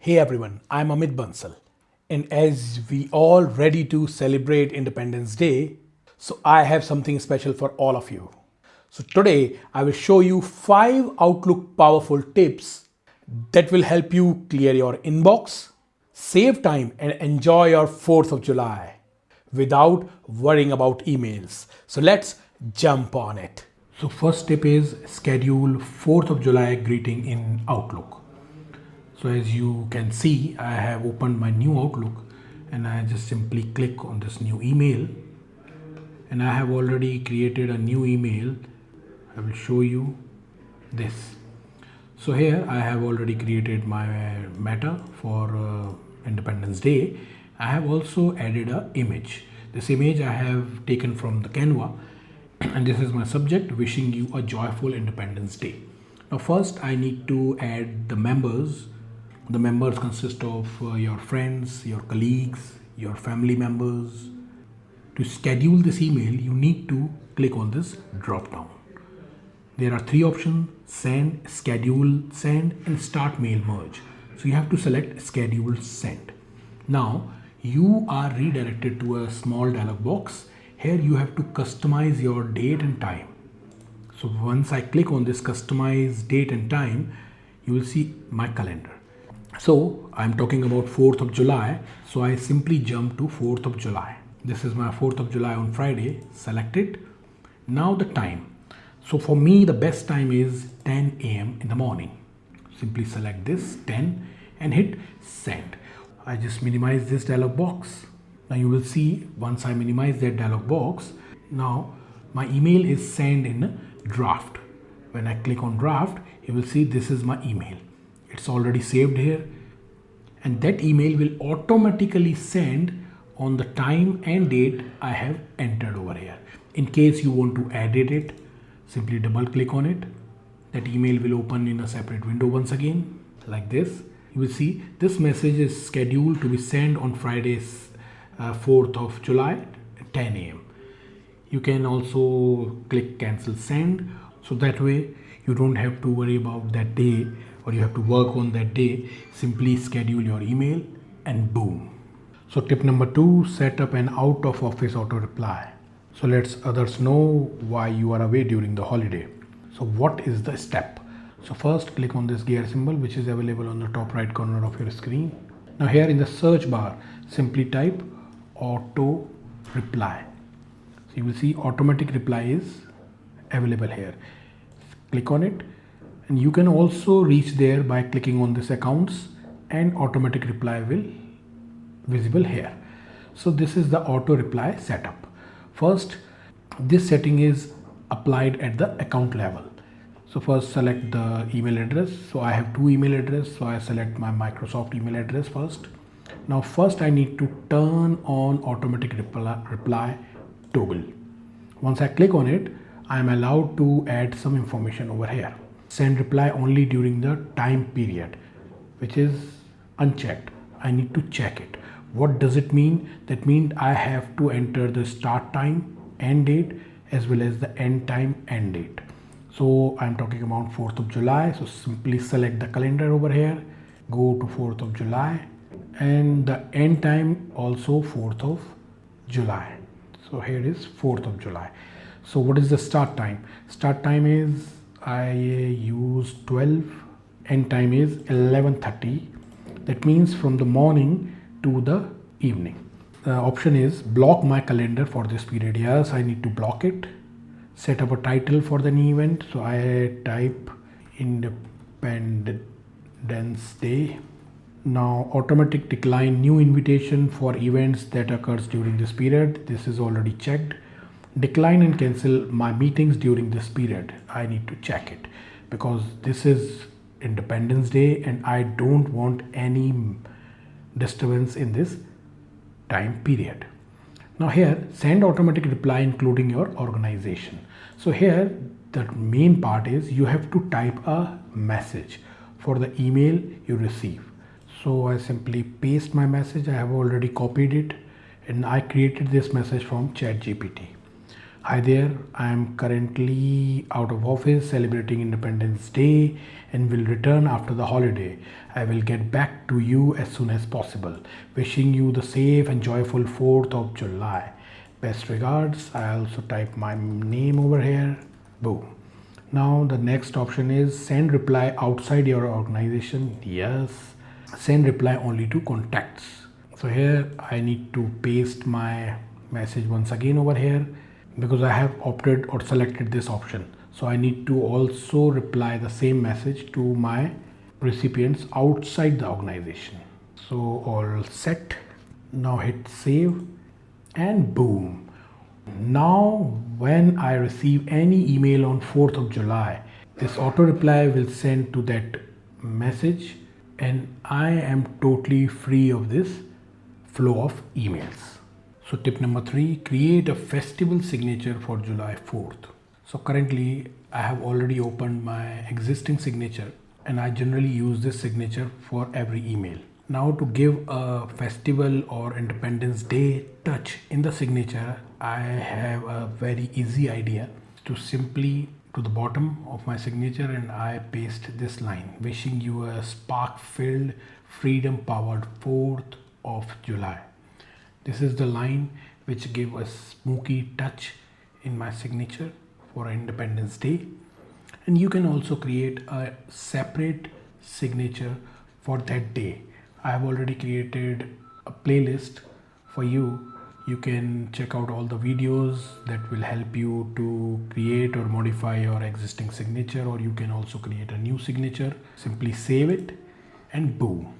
Hey everyone, I'm Amit Bansal. And as we all ready to celebrate Independence Day, so I have something special for all of you. So today I will show you 5 Outlook powerful tips that will help you clear your inbox, save time and enjoy your 4th of July without worrying about emails. So let's jump on it. So first tip is schedule 4th of July greeting in Outlook. So as you can see, I have opened my new Outlook and I just simply click on this new email, and I have already created a new email. I will show you this. So here I have already created my meta for Independence Day. I have also added a image. This image I have taken from the Canva, and this is my subject: wishing you a joyful Independence Day. Now first I need to add the members. The members consist of your friends, your colleagues, your family members. To schedule this email, you need to click on this drop down. There are 3 options: send, schedule, send, and start mail merge. So you have to select schedule send. Now you are redirected to a small dialog box. Here you have to customize your date and time. So once I click on this customize date and time, you will see my calendar. So I'm talking about 4th of July. So I simply jump to 4th of July. This is my 4th of July on Friday. Select it. Now the time. So for me, the best time is 10 a.m. in the morning. Simply select this 10 and hit send. I just minimize this dialog box. Now you will see once I minimize that dialog box, now my email is sent in draft. When I click on draft, you will see this is my email. It's already saved here, and that email will automatically send on the time and date I have entered over here. In case you want to edit it, simply double click on it. That email will open in a separate window once again like this. You will see this message is scheduled to be sent on Friday's 4th of July at 10 a.m. You can also click cancel send, so that way you don't have to worry about that day or you have to work on that day. Simply schedule your email and boom. So tip number 2, set up an out of office auto reply. So let others know why you are away during the holiday. So what is the step? So first click on this gear symbol which is available on the top right corner of your screen. Now here in the search bar, simply type auto reply. So you will see automatic reply is available here. Click on it, and you can also reach there by clicking on this accounts, and automatic reply will visible here. So this is the auto reply setup. First, this setting is applied at the account level. So first select the email address. So I have 2 email address, so I select my Microsoft email address first. Now first I need to turn on automatic reply toggle. Once I click on it, I am allowed to add some information over here. Send reply only during the time period, which is unchecked. I need to check it. What does it mean? That means I have to enter the start time, end date, as well as the end time, end date. So I'm talking about 4th of July. So simply select the calendar over here, go to 4th of July, and the end time also 4th of July. So here is 4th of July. So what is the start time? Start time is I use 12, end time is 11:30. That means from the morning to the evening. The option is block my calendar for this period. Yes, I need to block it. Set up a title for the new event. So I type Independence Day. Now automatic decline new invitation for events that occurs during this period. This is already checked. Decline and cancel my meetings during this period. I need to check it because this is Independence Day and I don't want any disturbance in this time period. Now here send automatic reply including your organization. So here the main part is you have to type a message for the email you receive. So I simply paste my message. I have already copied it and I created this message from ChatGPT. Hi there, I am currently out of office celebrating Independence Day and will return after the holiday. I will get back to you as soon as possible. Wishing you the safe and joyful 4th of July. Best regards. I also type my name over here. Boom. Now the next option is send reply outside your organization. Yes. Send reply only to contacts. So here I need to paste my message once again over here because I have opted or selected this option. So I need to also reply the same message to my recipients outside the organization. So all set. Now hit save and boom. Now when I receive any email on 4th of July, this auto reply will send to that message and I am totally free of this flow of emails. So tip number 3, create a festival signature for July 4th. So currently I have already opened my existing signature and I generally use this signature for every email. Now to give a festival or Independence Day touch in the signature, I have a very easy idea to simply to the bottom of my signature and I paste this line, wishing you a spark-filled, freedom-powered 4th of July. This is the line which gave a smoky touch in my signature for Independence Day. And you can also create a separate signature for that day. I have already created a playlist for you. You can check out all the videos that will help you to create or modify your existing signature, or you can also create a new signature. Simply save it and boom.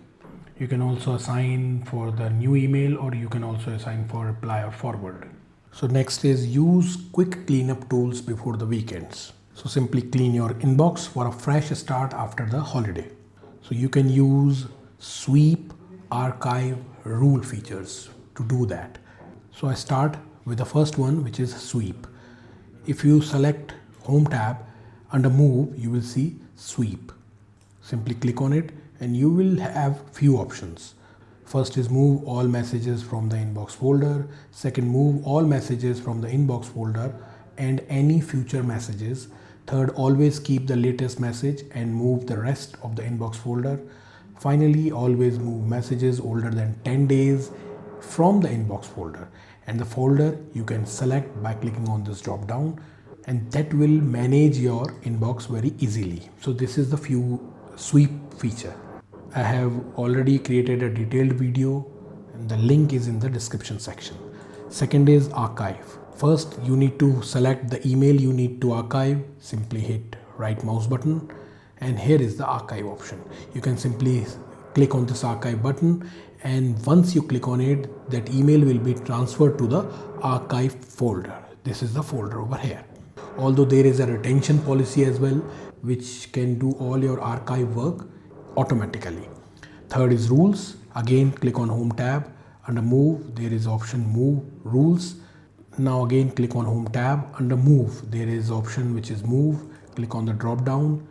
You can also assign for the new email or you can also assign for reply or forward. So next is use quick cleanup tools before the weekends. So simply clean your inbox for a fresh start after the holiday. So you can use sweep, archive, rule features to do that. So I start with the first one, which is sweep. If you select home tab under move, you will see sweep. Simply click on it and you will have few options. First is move all messages from the inbox folder. Second, move all messages from the inbox folder and any future messages. Third, always keep the latest message and move the rest of the inbox folder. Finally, always move messages older than 10 days from the inbox folder. And the folder you can select by clicking on this drop down and that will manage your inbox very easily. So this is the few sweep feature. I have already created a detailed video and the link is in the description section. Second is archive. First, you need to select the email you need to archive. Simply hit right mouse button and here is the archive option. You can simply click on this archive button and once you click on it, that email will be transferred to the archive folder. This is the folder over here. Although there is a retention policy as well, which can do all your archive work automatically. Third is rules. Again, click on home tab. Under move, there is option move rules. Now again, click on home tab. Under move, there is option which is move. Click on the drop down.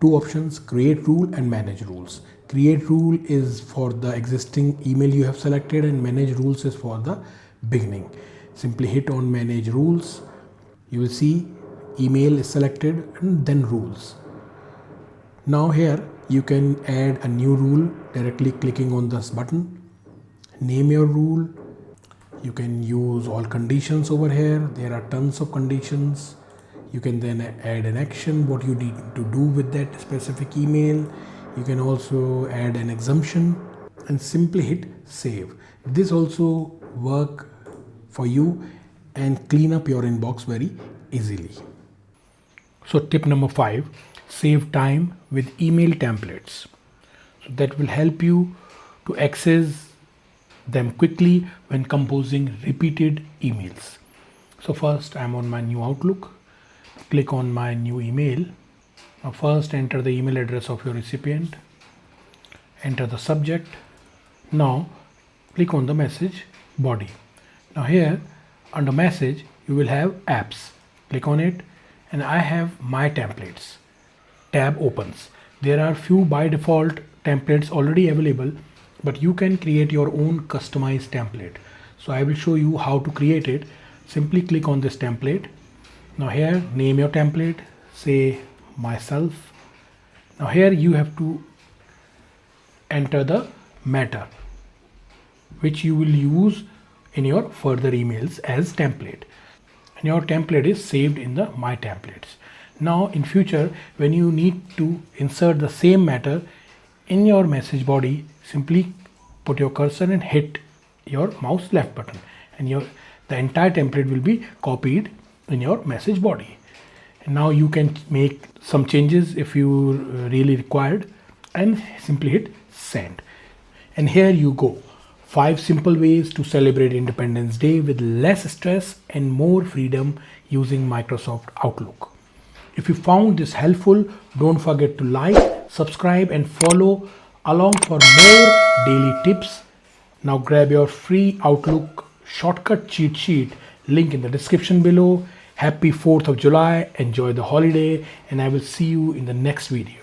Two options, create rule and manage rules. Create rule is for the existing email you have selected and manage rules is for the beginning. Simply hit on manage rules. You will see email is selected and then rules. Now here you can add a new rule directly clicking on this button. Name your rule. You can use all conditions over here. There are tons of conditions. You can then add an action, what you need to do with that specific email. You can also add an exemption and simply hit save. This also work for you and clean up your inbox very easily. So tip number 5, save time with email templates. So that will help you to access them quickly when composing repeated emails. So first I'm on my new Outlook. Click on my new email. Now first enter the email address of your recipient. Enter the subject. Now click on the message body. Now here under message you will have apps. Click on it and I have my templates. Tab opens. There are few by default templates already available, but you can create your own customized template. So I will show you how to create it. simply click on this template. Now here, name your template, say myself. Now here you have to enter the matter which you will use in your further emails as template, and your template is saved in the my templates. Now in future, when you need to insert the same matter in your message body, simply put your cursor and hit your mouse left button, and the entire template will be copied in your message body. And now you can make some changes if you really required, and simply hit send. And here you go, 5 simple ways to celebrate Independence Day with less stress and more freedom using Microsoft Outlook. If you found this helpful, don't forget to like, subscribe and follow along for more daily tips. Now grab your free Outlook shortcut cheat sheet, link in the description below. Happy 4th of July, enjoy the holiday, and I will see you in the next video.